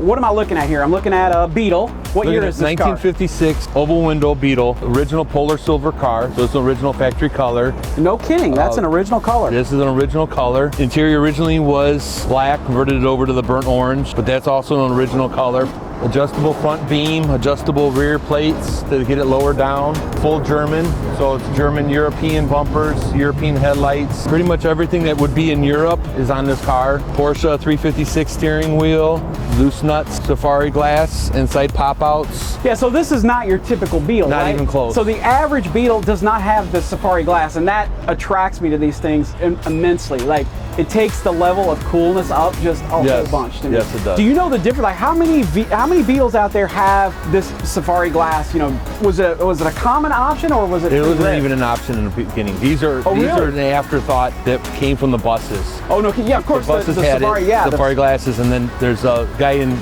what am I looking at here? I'm looking at a Beetle. What year is this 1956 oval window Beetle, original polar silver car, so it's an original factory color. No kidding, that's an original color. This is an original color. Interior originally was black, converted it over to the burnt orange, but that's also an original color. Adjustable front beam, adjustable rear plates to get it lower down. Full German, so it's German European bumpers, European headlights. Pretty much everything that would be in Europe is on this car. Porsche 356 steering wheel, loose nuts, safari glass, inside pop-outs. Yeah, so this is not your typical Beetle, Not right? even close. So the average Beetle does not have the safari glass, and that attracts me to these things immensely. Like, it takes the level of coolness up just a whole bunch to me. Yes, it does. Do you know the difference? Like, how many Beetles out there have this safari glass? You know, was it a common option, or was it? It wasn't rare? even an option in the beginning. These are really? an afterthought that came from the buses. Oh no, yeah, of course. The buses the had safari, it, yeah, safari glasses, and then there's a guy in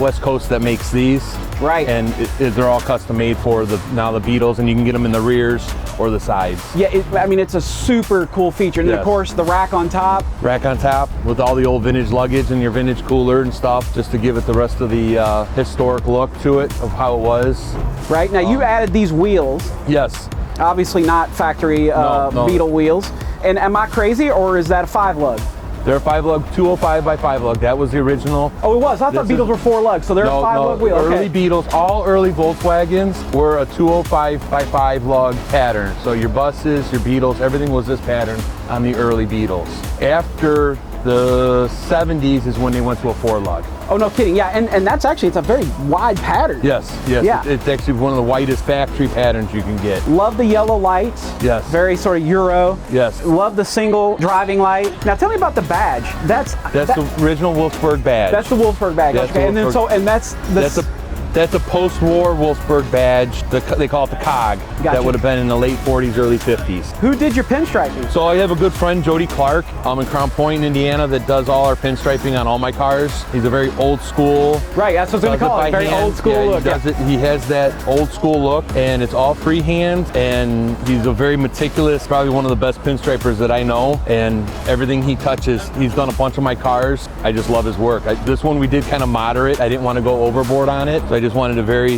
West Coast that makes these. Right. And they're all custom made for the Beetles, and you can get them in the rears or the sides. Yeah, I mean, it's a super cool feature. And of course, the rack on top. Rack on top with all the old vintage luggage and your vintage cooler and stuff, just to give it the rest of the historic look to it of how it was. Right, now you added these wheels. Yes. Obviously not factory No. Beetle wheels. And am I crazy, or is that a 5-lug? They're a 5-lug, 205 by 5-lug. That was the original. Oh, it was? I thought Beetles were 4-lug, so they're a 5-lug wheel. Early Okay. Beetles, all early Volkswagens were a 205 by 5-lug pattern. So your buses, your Beetles, everything was this pattern on the early Beetles. After the 70s is when they went to a 4-lug. Oh, no kidding. Yeah, and that's actually, it's a very wide pattern. Yes, yes. Yeah. It's actually one of the widest factory patterns you can get. Love the yellow lights. Yes. Very sort of Euro. Yes. Love the single driving light. Now tell me about the badge. That's the original Wolfsburg badge. That's the Wolfsburg badge. That's okay, the and then that's a post-war Wolfsburg badge. They call it the COG. Gotcha. That would have been in the late 40s, early 50s. Who did your pinstriping? So I have a good friend, Jody Clark, in Crown Point, Indiana, that does all our pinstriping on all my cars. He's a very old school. Right, that's what I was going to call it. Very old school look. He has that old school look, and it's all freehand, and he's a very meticulous, probably one of the best pinstripers that I know, and everything he touches, he's done a bunch of my cars. I just love his work. This one we did kind of moderate. I didn't want to go overboard on it, so I just wanted it very,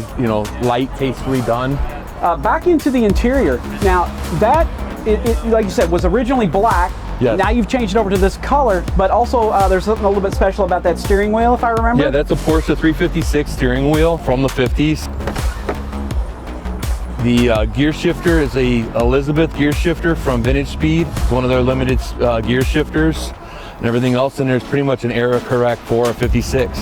light, tastefully done. Back into the interior. Now, that, like you said, was originally black. Yes. Now you've changed it over to this color, but also there's something a little bit special about that steering wheel, if I remember. Yeah, that's a Porsche 356 steering wheel from the 50s. The gear shifter is a Elizabeth gear shifter from Vintage Speed. It's one of their limited gear shifters, and everything else in there is pretty much an era correct for a 56.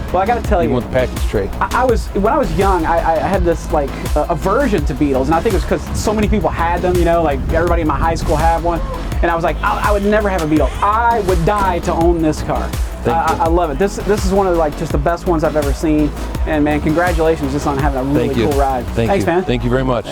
Well, I got to tell you, with the package tray. When I was young, I had this like aversion to Beetles, and I think it was because so many people had them. Like everybody in my high school had one, and I was like, I would never have a Beetle. I would die to own this car. I love it. This is one of just the best ones I've ever seen. And man, congratulations just on having a really cool ride. Thanks, man. Thank you very much.